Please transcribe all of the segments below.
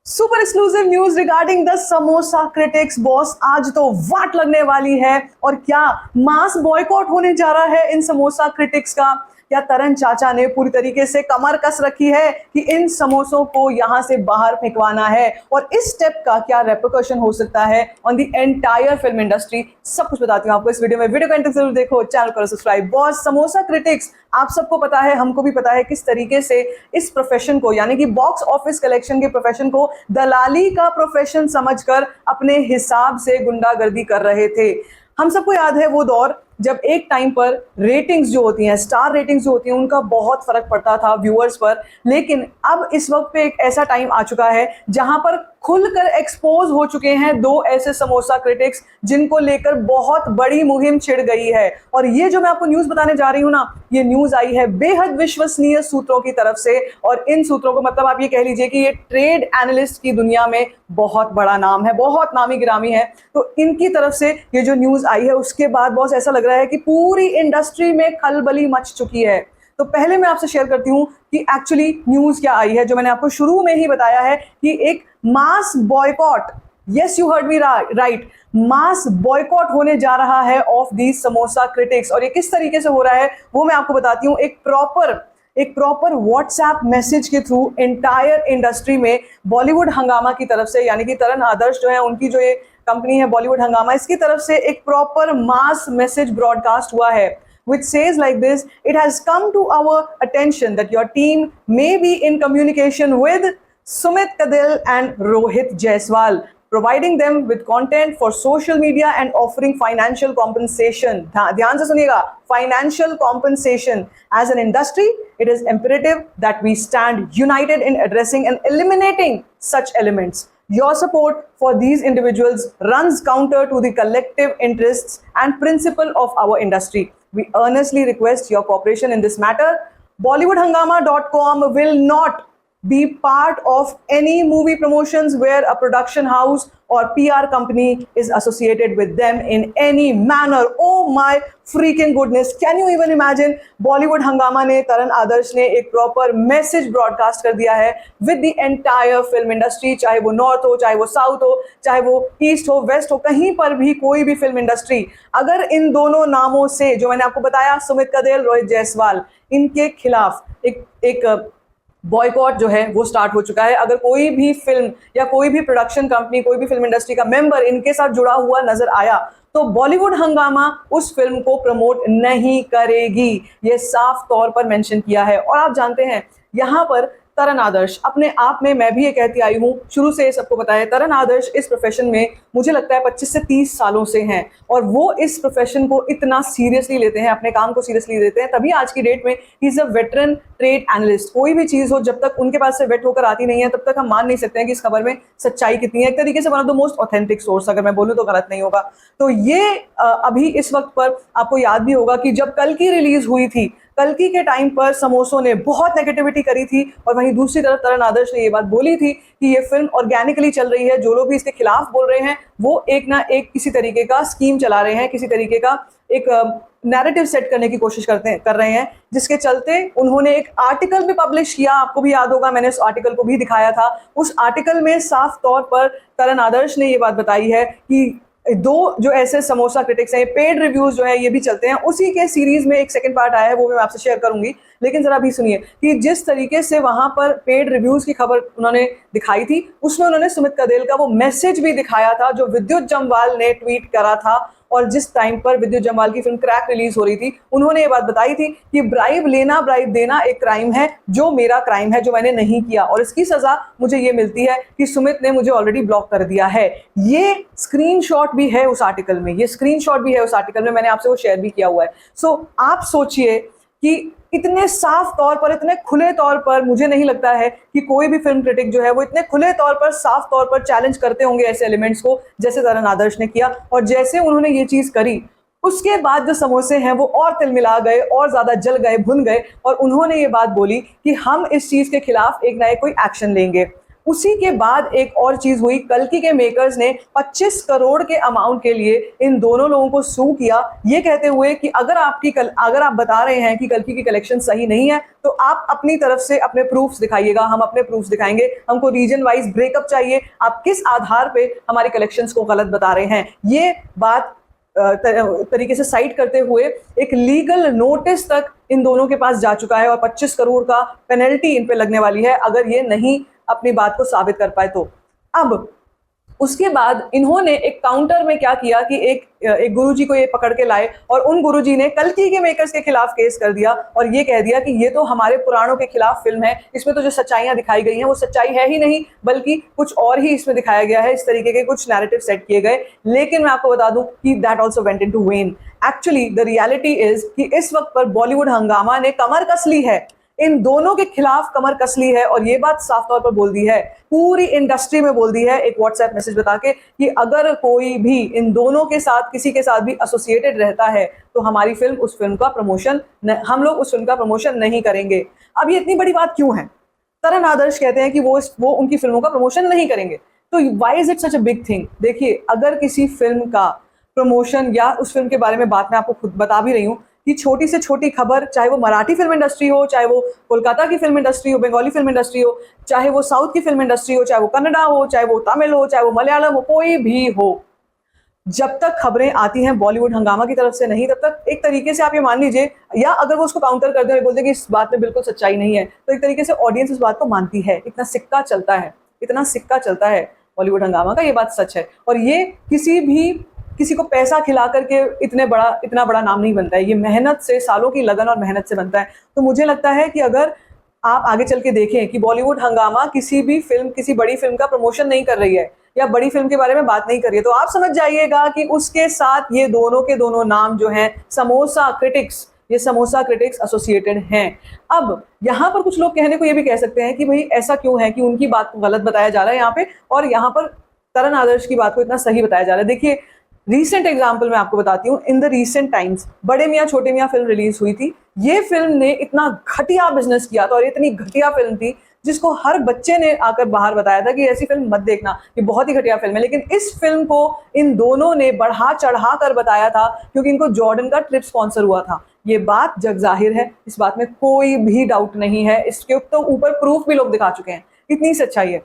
Super exclusive news regarding the samosa critics boss. आज तो वाट लगने वाली है और क्या मास बॉयकॉट होने जा रहा है इन समोसा क्रिटिक्स का। क्या तरन चाचा ने पूरी तरीके से कमर कस रखी है कि इन समोसों को यहां से बाहर फेंकवाना है और इस स्टेप का क्या रेपरकशन हो सकता है on the entire film industry, सब कुछ बताती हूँ आपको इस वीडियो में। वीडियो को एंड तक जरूर देखो, चैनल करो सब्सक्राइब। बॉस समोसा क्रिटिक्स, आप सबको पता है, हमको भी पता है किस तरीके से इस प्रोफेशन को, यानी कि बॉक्स ऑफिस कलेक्शन के प्रोफेशन को दलाली का प्रोफेशन समझकर अपने हिसाब से गुंडागर्दी कर रहे थे। हम सबको याद है वो दौर जब एक टाइम पर रेटिंग्स जो होती हैं, स्टार रेटिंग्स जो होती हैं, उनका बहुत फर्क पड़ता था व्यूअर्स पर। लेकिन अब इस वक्त पे एक ऐसा टाइम आ चुका है जहां पर खुलकर एक्सपोज हो चुके हैं दो ऐसे समोसा क्रिटिक्स जिनको लेकर बहुत बड़ी मुहिम छिड़ गई है। और ये जो मैं आपको न्यूज बताने जा रही हूं ना, ये न्यूज आई है बेहद विश्वसनीय सूत्रों की तरफ से। और इन सूत्रों को मतलब आप ये कह लीजिए कि ये ट्रेड एनालिस्ट की दुनिया में बहुत बड़ा नाम है, बहुत नामी गिरामी है। तो इनकी तरफ से ये जो न्यूज आई है उसके बाद बहुत ऐसा लग रहा है कि पूरी इंडस्ट्री में खलबली मच चुकी है। तो पहले मैं आपसे शेयर करती हूं कि एक्चुअली न्यूज क्या आई है, जो मैंने आपको शुरू में ही बताया है कि एक mass boycott, yes you heard me right, mass boycott होने जा रहा है ऑफ दी समोसा क्रिटिक्स। और ये किस तरीके से हो रहा है वो मैं आपको बताती हूँ। एक प्रॉपर व्हाट्सएप मैसेज के थ्रू एंटायर इंडस्ट्री में बॉलीवुड हंगामा की तरफ से, यानी कि तरन आदर्श जो है, उनकी जो ये कंपनी है बॉलीवुड हंगामा, इसकी तरफ से एक प्रॉपर मास मैसेज ब्रॉडकास्ट हुआ है which says like this: it has come to our attention that your team may be in communication with Sumit Kadil and Rohit Jaiswal, providing them with content for social media and offering financial compensation. ध्यान से सुनिएगा, financial compensation. As an industry, it is imperative that we stand united in addressing and eliminating such elements. Your support for these individuals runs counter to the collective interests and principle of our industry. We earnestly request your cooperation in this matter. BollywoodHangama.com will not be part of any movie promotions where a production house or PR company is associated with them in any manner. Oh my freaking goodness, can you even imagine? Bollywood Hangama ने, तरन आदर्श ने एक proper message broadcast कर दिया है with the entire film industry, चाहे वो north हो, चाहे वो साउथ हो, चाहे वो ईस्ट हो, वेस्ट हो, कहीं पर भी कोई भी फिल्म इंडस्ट्री अगर इन दोनों नामों से जो मैंने आपको बताया, सुमित कदेल, रोहित जायसवाल, इनके खिलाफ एक बॉयकॉट जो है वो स्टार्ट हो चुका है। अगर कोई भी फिल्म या कोई भी प्रोडक्शन कंपनी, कोई भी फिल्म इंडस्ट्री का मेंबर इनके साथ जुड़ा हुआ नजर आया तो बॉलीवुड हंगामा उस फिल्म को प्रमोट नहीं करेगी, ये साफ तौर पर मेंशन किया है। और आप जानते हैं यहाँ पर तरन आदर्श अपने आप में, मैं भी ये कहती आई हूँ शुरू से, सबको पता है, तरन आदर्श इस प्रोफेशन में मुझे लगता है 25 से 30 सालों से हैं और वो इस प्रोफेशन को इतना सीरियसली लेते हैं, अपने काम को सीरियसली लेते हैं। तभी आज की डेट में he is a veteran trade analyst. कोई भी चीज हो, जब तक उनके पास से वेट होकर आती नहीं है तब तक हम मान नहीं सकते हैं कि इस खबर में सच्चाई कितनी है। एक तरीके से one of the most authentic source, अगर मैं बोलूँ तो गलत नहीं होगा। तो ये अभी इस वक्त पर आपको याद भी होगा कि जब कल की रिलीज हुई थी, कल्कि के टाइम पर समोसों ने बहुत नेगेटिविटी करी थी और वहीं दूसरी तरफ तरन आदर्श ने ये बात बोली थी कि ये फिल्म ऑर्गेनिकली चल रही है, जो लोग भी इसके खिलाफ बोल रहे हैं वो एक ना एक किसी तरीके का स्कीम चला रहे हैं, किसी तरीके का एक नैरेटिव सेट करने की कोशिश कर रहे हैं, जिसके चलते उन्होंने एक आर्टिकल भी पब्लिश किया। आपको भी याद होगा, मैंने उस आर्टिकल को भी दिखाया था। उस आर्टिकल में साफ तौर पर तरन आदर्श ने ये बात बताई है कि दो जो ऐसे समोसा क्रिटिक्स हैं, पेड रिव्यूज जो है ये भी चलते हैं। उसी के सीरीज में एक सेकंड पार्ट आया है, वो मैं आपसे शेयर करूंगी, लेकिन जरा भी सुनिए कि जिस तरीके से वहां पर पेड रिव्यूज की खबर उन्होंने दिखाई थी, उसमें उन्होंने सुमित कदेल का वो मैसेज भी दिखाया था जो विद्युत जम्वाल ने ट्वीट करा था। और जिस टाइम पर विद्युत जम्वाल की फिल्म क्रैक रिलीज हो रही थी, उन्होंने ये बात बताई थी कि ब्राइब लेना, ब्राइब देना एक क्राइम है, जो मेरा क्राइम है, जो मैंने नहीं किया, और इसकी सजा मुझे ये मिलती है कि सुमित ने मुझे ऑलरेडी ब्लॉक कर दिया है। ये स्क्रीनशॉट भी है उस आर्टिकल में, मैंने आपसे वो शेयर भी किया हुआ है। सो आप सोचिए कि इतने साफ तौर पर, इतने खुले तौर पर, मुझे नहीं लगता है कि कोई भी फिल्म क्रिटिक जो है वो इतने खुले तौर पर, साफ तौर पर चैलेंज करते होंगे ऐसे एलिमेंट्स को जैसे तरन आदर्श ने किया। और जैसे उन्होंने ये चीज करी, उसके बाद जो समोसे हैं वो और तिलमिला गए, और ज्यादा जल गए, भुन गए, और उन्होंने ये बात बोली कि हम इस चीज के खिलाफ एक ना एक कोई एक्शन लेंगे। उसी के बाद एक और चीज हुई, कल्कि के मेकर्स ने 25 करोड़ के अमाउंट के लिए इन दोनों लोगों को सू किया, ये कहते हुए कि अगर आप बता रहे हैं कि कल्कि की कलेक्शन सही नहीं है तो आप अपनी तरफ से अपने प्रूफ्स दिखाइएगा, हम अपने प्रूफ्स दिखाएंगे, हमको रीजन वाइज ब्रेकअप चाहिए, आप किस आधार पे हमारी कलेक्शंस को गलत बता रहे हैं। ये बात तरीके से साइट करते हुए एक लीगल नोटिस तक इन दोनों के पास जा चुका है और 25 करोड़ का पेनल्टी इन पे लगने वाली है अगर ये नहीं अपनी बात को साबित कर पाए तो। अब उसके बाद इन्होंने एक काउंटर में क्या किया कि एक गुरुजी को ये पकड़ के लाए और उन गुरुजी ने कल्कि के मेकर्स के खिलाफ केस कर दिया और ये कह दिया कि ये तो हमारे पुराणों के खिलाफ फिल्म है, इसमें तो जो सच्चाइयां दिखाई गई हैं वो सच्चाई है ही नहीं बल्कि कुछ और ही इसमें दिखाया गया है, इस तरीके के कुछ नैरेटिव सेट किए गए। लेकिन मैं आपको बता दूं कि that also went into when. Actually the reality is कि इस वक्त पर बॉलीवुड हंगामा ने कमर कस ली है, इन दोनों के खिलाफ कमर कस ली है और ये बात साफ तौर पर बोल दी है, पूरी इंडस्ट्री में बोल दी है एक व्हाट्सएप मैसेज बता के कि अगर कोई भी इन दोनों के साथ किसी के साथ भी एसोसिएटेड रहता है तो हमारी फिल्म उस फिल्म का प्रमोशन हम लोग उस फिल्म का प्रमोशन नहीं करेंगे। अब ये इतनी बड़ी बात क्यों है? तरण आदर्श कहते हैं कि वो उनकी फिल्मों का प्रमोशन नहीं करेंगे, तो why is it such a big thing? देखिए, अगर किसी फिल्म का प्रमोशन या उस फिल्म के बारे में बात मैं आपको खुद बता भी रही हूँ कि छोटी से छोटी खबर, चाहे वो मराठी फिल्म इंडस्ट्री हो, चाहे वो कोलकाता की फिल्म इंडस्ट्री हो, बंगाली फिल्म इंडस्ट्री हो, चाहे वो साउथ की फिल्म इंडस्ट्री हो, चाहे वो कन्नड़ा हो, चाहे वो तमिल हो, चाहे वो मलयालम हो, कोई भी हो, जब तक खबरें आती हैं बॉलीवुड हंगामा की तरफ से नहीं, तब तक एक तरीके से आप ये मान लीजिए, या अगर वो उसको काउंटर कर दे, बोलते कि इस बात में बिल्कुल सच्चाई नहीं है, तो एक तरीके से ऑडियंस इस बात को मानती है। इतना सिक्का चलता है बॉलीवुड हंगामा का, ये बात सच है। और ये किसी को पैसा खिला करके इतना बड़ा नाम नहीं बनता है, ये मेहनत से, सालों की लगन और मेहनत से बनता है। तो मुझे लगता है कि अगर आप आगे चल के देखें कि बॉलीवुड हंगामा किसी बड़ी फिल्म का प्रमोशन नहीं कर रही है या बड़ी फिल्म के बारे में बात नहीं कर रही है, तो आप समझ जाइएगा कि उसके साथ ये दोनों के दोनों नाम जो हैं समोसा क्रिटिक्स एसोसिएटेड हैं। अब यहाँ पर कुछ लोग कहने को ये भी कह सकते हैं कि भाई ऐसा क्यों है कि उनकी बात को गलत बताया जा रहा है यहाँ पे और यहाँ पर तरण आदर्श की बात को इतना सही बताया जा रहा है। देखिए, रीसेंट एग्जाम्पल मैं आपको बताती हूँ। इन द रीसेंट टाइम्स बड़े मियाँ छोटे मियाँ फिल्म रिलीज हुई थी। ये फिल्म ने इतना घटिया बिजनेस किया था और इतनी घटिया फिल्म थी जिसको हर बच्चे ने आकर बाहर बताया था कि ऐसी फिल्म मत देखना, ये बहुत ही घटिया फिल्म है। लेकिन इस फिल्म को इन दोनों ने बढ़ा चढ़ा कर बताया था क्योंकि इनको जॉर्डन का ट्रिप स्पॉन्सर हुआ था। ये बात जग जाहिर है, इस बात में कोई भी डाउट नहीं है, इसके तो ऊपर प्रूफ भी लोग दिखा चुके हैं, इतनी सच्चाई है।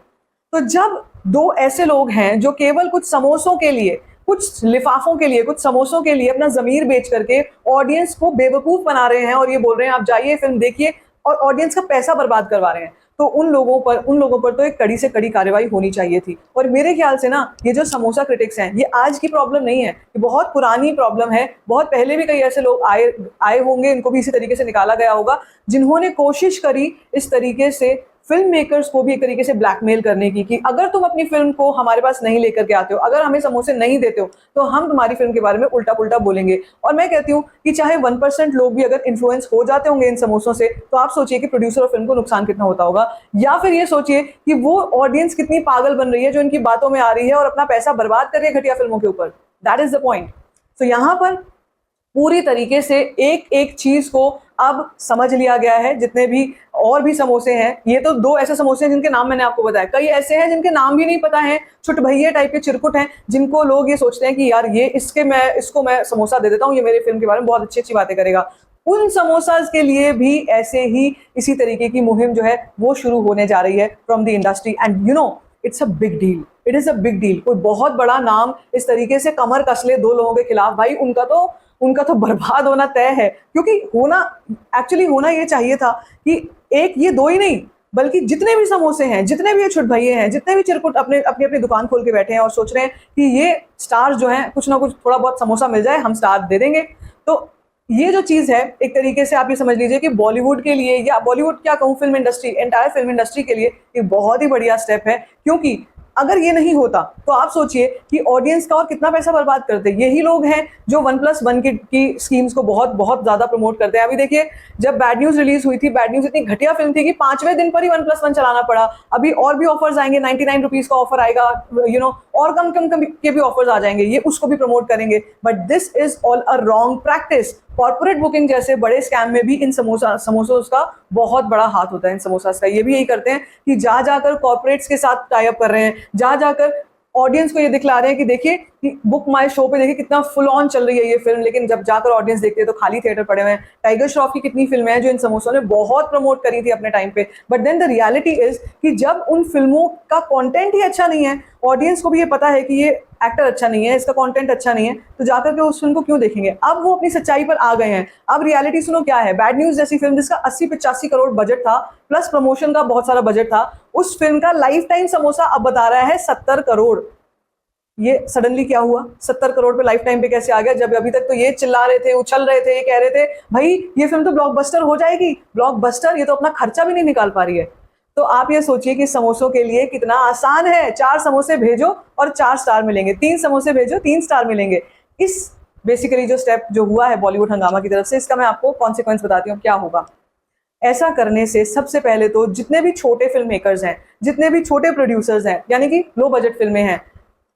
तो जब दो ऐसे लोग हैं जो केवल कुछ समोसों के लिए, कुछ लिफाफों के लिए, कुछ समोसों के लिए अपना जमीर बेच करके ऑडियंस को बेवकूफ बना रहे हैं और ये बोल रहे हैं आप जाइए फिल्म देखिए, और ऑडियंस का पैसा बर्बाद करवा रहे हैं, तो उन लोगों पर तो एक कड़ी से कड़ी कार्रवाई होनी चाहिए थी। और मेरे ख्याल से ना, ये जो समोसा क्रिटिक्स हैं, ये आज की प्रॉब्लम नहीं है, ये बहुत पुरानी प्रॉब्लम है। बहुत पहले भी कई ऐसे लोग आए होंगे, इनको भी इसी तरीके से निकाला गया होगा, जिन्होंने कोशिश करी इस तरीके से फिल्म मेकर्स को भी एक तरीके से ब्लैकमेल करने की कि अगर तुम अपनी फिल्म को हमारे पास नहीं लेकर के आते हो, अगर हमें समोसे नहीं देते हो, तो हम तुम्हारी फिल्म के बारे में उल्टा पुल्टा बोलेंगे। और मैं कहती हूँ कि चाहे 1% लोग भी अगर इन्फ्लुएंस हो जाते होंगे इन समोसों से, तो आप सोचिए कि प्रोड्यूसर और फिल्म को नुकसान कितना होता होगा। या फिर ये सोचिए कि वो ऑडियंस कितनी पागल बन रही है जो इनकी बातों में आ रही है और अपना पैसा बर्बाद कर रही है घटिया फिल्मों के ऊपर। That is the point. तो यहाँ पर पूरी तरीके से एक एक चीज को अब समझ लिया गया है। जितने भी और भी समोसे हैं, ये तो 2 ऐसे समोसे हैं जिनके नाम मैंने आपको बताया, कई ऐसे हैं जिनके नाम भी नहीं पता है, छुट भैया टाइप के चिरकुट हैं, जिनको लोग ये सोचते हैं कि यार ये इसको मैं समोसा दे देता हूँ, ये मेरे फिल्म के बारे में बहुत अच्छी अच्छी बातें करेगा। उन समोसाज के लिए भी ऐसे ही इसी तरीके की मुहिम जो है वो शुरू होने जा रही है from the industry. And you know, it's a big deal, it is a big deal. कोई बहुत बड़ा नाम इस तरीके से कमर कस ले 2 लोगों के खिलाफ, भाई उनका तो बर्बाद होना तय है। क्योंकि होना ये चाहिए था कि एक ये 2 ही नहीं, बल्कि जितने भी समोसे हैं, जितने भी ये छुट भैये हैं, जितने भी चिरकुट अपनी दुकान खोल के बैठे हैं और सोच रहे हैं कि ये स्टार्स जो हैं कुछ ना कुछ थोड़ा बहुत समोसा मिल जाए, हम स्टार दे देंगे। तो ये जो चीज़ है, एक तरीके से आप ये समझ लीजिए कि बॉलीवुड के लिए, या बॉलीवुड क्या कहूँ, film industry, entire film industry के लिए एक बहुत ही बढ़िया स्टेप है। क्योंकि अगर ये नहीं होता तो आप सोचिए कि ऑडियंस का और कितना पैसा बर्बाद करते। यही लोग हैं जो 1+1 की स्कीम्स को बहुत बहुत ज़्यादा प्रमोट करते हैं। अभी देखिए, जब बैड न्यूज़ रिलीज हुई थी, बैड न्यूज़ इतनी घटिया फिल्म थी कि 5वें दिन पर ही 1+1 चलाना पड़ा। अभी और भी ऑफर्स आएंगे, 99 रुपीज़ का ऑफर आएगा, और कम कम कम के भी ऑफर्स आ जाएंगे, ये उसको भी प्रमोट करेंगे। But this is all a wrong practice. Corporate booking जैसे बड़े स्कैम में भी इन समोसोस का बहुत बड़ा हाथ होता है। इन समोसास का ये भी यही करते हैं कि जा जाकर कॉर्पोरेट्स के साथ टाई अप कर रहे हैं, जा जाकर ऑडियंस को ये दिखला रहे हैं कि देखिए कि बुक माई शो पे देखिए कितना फुल ऑन चल रही है ये फिल्म, लेकिन जब जाकर ऑडियंस देखते हैं तो खाली थिएटर पड़े हुए हैं। टाइगर श्रॉफ की कितनी फिल्में हैं जो इन समोसों ने बहुत प्रमोट करी थी अपने टाइम पे, but then the reality is कि जब उन फिल्मों का कंटेंट ही अच्छा नहीं है, ऑडियंस को भी ये पता है कि ये एक्टर अच्छा नहीं है, इसका कंटेंट अच्छा नहीं है, तो जाकर के उस फिल्म को क्यों देखेंगे। अब वो अपनी सच्चाई पर आ गए हैं। अब रियलिटी सुनो क्या है। बैड न्यूज जैसी फिल्म जिसका 80-85 करोड़ बजट था प्लस प्रमोशन का बहुत सारा बजट था, उस फिल्म का लाइफ टाइम समोसा अब बता रहा है 70 करोड़। ये सडनली क्या हुआ, 70 करोड़ पे लाइफ टाइम पे कैसे आ गया, जब अभी तक तो ये चिल्ला रहे थे, उछल रहे थे, ये कह रहे थे भाई ये फिल्म तो ब्लॉकबस्टर हो जाएगी। ब्लॉकबस्टर, ये तो अपना खर्चा भी नहीं निकाल पा रही है। तो आप ये सोचिए कि समोसों के लिए कितना आसान है। 4 समोसे भेजो और 4 स्टार मिलेंगे, 3 समोसे भेजो 3 स्टार मिलेंगे। इस बेसिकली जो स्टेप जो हुआ है बॉलीवुड हंगामा की तरफ से, इसका मैं आपको कॉन्सिक्वेंस बताती हूँ क्या होगा। ऐसा करने से सबसे पहले तो जितने भी छोटे फिल्म मेकर्स हैं, जितने भी छोटे प्रोड्यूसर्स हैं, यानी कि लो बजट फिल्में हैं,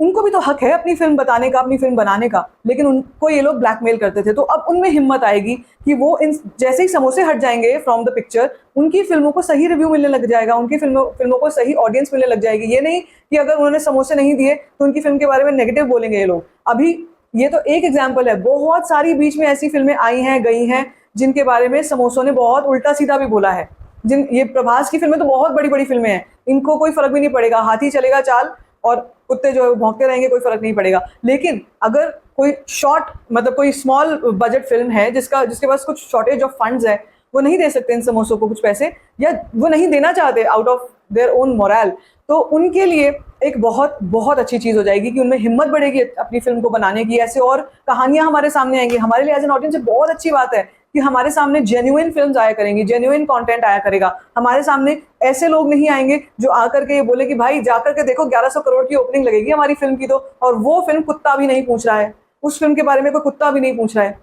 उनको भी तो हक है अपनी फिल्म बताने का, अपनी फिल्म बनाने का, लेकिन उनको ये लोग ब्लैकमेल करते थे। तो अब उनमें हिम्मत आएगी कि वो इन जैसे ही समोसे हट जाएंगे फ्रॉम द पिक्चर, उनकी फिल्मों को सही रिव्यू मिलने लग जाएगा, उनकी फिल्मों को सही ऑडियंस मिलने लग जाएगी। ये नहीं कि अगर उन्होंने समोसे नहीं दिए तो उनकी फिल्म के बारे में नेगेटिव बोलेंगे ये लोग। अभी ये तो एक एग्जाम्पल है, बहुत सारी बीच में ऐसी फिल्में आई हैं, गई हैं, जिनके बारे में समोसों ने बहुत उल्टा सीधा भी बोला है। ये प्रभास की फिल्में तो बहुत बड़ी बड़ी फिल्में हैं, इनको कोई फर्क भी नहीं पड़ेगा, हाथी चलेगा चाल और कुत्ते जो है भौंकते रहेंगे, कोई फर्क नहीं पड़ेगा। लेकिन अगर कोई शॉर्ट मतलब कोई स्मॉल बजट फिल्म है जिसके पास कुछ शॉर्टेज ऑफ फंड्स है, वो नहीं दे सकते इन समोसों को कुछ पैसे, या वो नहीं देना चाहते out of their own moral, तो उनके लिए एक बहुत बहुत अच्छी चीज हो जाएगी कि उनमें हिम्मत बढ़ेगी अपनी फिल्म को बनाने की। ऐसे और कहानियां हमारे सामने आएंगी। हमारे लिए एज एन ऑडियंस बहुत अच्छी बात है कि हमारे सामने जेन्युइन फिल्म्स आया करेंगी, जेन्युइन कंटेंट आया करेगा। हमारे सामने ऐसे लोग नहीं आएंगे जो आकर के ये बोले कि भाई जाकर के देखो 1100 करोड़ की ओपनिंग लगेगी हमारी फिल्म की, तो और वो फिल्म कुत्ता भी नहीं पूछ रहा है, उस फिल्म के बारे में कोई कुत्ता भी नहीं पूछ रहा है।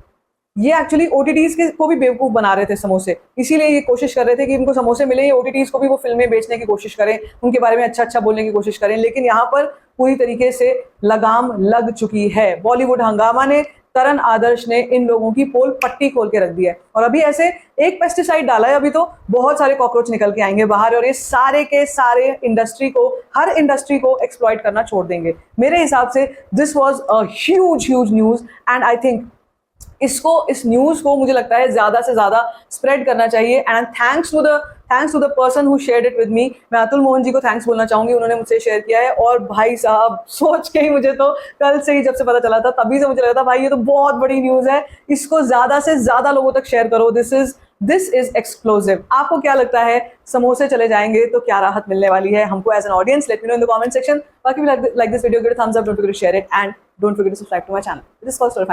ये एक्चुअली ओटीटीज को भी बेवकूफ बना रहे थे समोसे, इसीलिए ये कोशिश कर रहे थे कि इनको समोसे मिले, ओटीटीज को भी वो फिल्में बेचने की कोशिश करें, उनके बारे में अच्छा अच्छा बोलने की कोशिश करें। लेकिन यहाँ पर पूरी तरीके से लगाम लग चुकी है। बॉलीवुड हंगामा ने, तरण आदर्श ने इन लोगों की पोल पट्टी खोल के रख दी है। और अभी ऐसे एक पेस्टिसाइड डाला है, अभी तो बहुत सारे कॉकरोच निकल के आएंगे बाहर, और ये सारे के सारे हर इंडस्ट्री को एक्सप्लॉइट करना छोड़ देंगे। मेरे हिसाब से this was a huge news, and I think इस न्यूज को मुझे लगता है ज्यादा से ज्यादा स्प्रेड करना चाहिए। And thanks to the person who shared it with me. मैं अतुल मोहन जी को थैंक्स बोलना चाहूंगी, उन्होंने मुझसे शेयर किया है। और भाई साहब सोच के ही मुझे तो कल से ही जब से पता चला था तभी से मुझे लगा था भाई ये तो बहुत बड़ी न्यूज है, इसको ज्यादा से ज्यादा लोगों तक शेयर करो। This is explosive. आपको क्या लगता है, समोसे चले जाएंगे तो क्या राहत मिलने वाली है हमको as an audience? Let me know in the comment section. बाकी like this video, give a thumbs up, don't forget to share it, and don't forget to subscribe to my channel. This calls for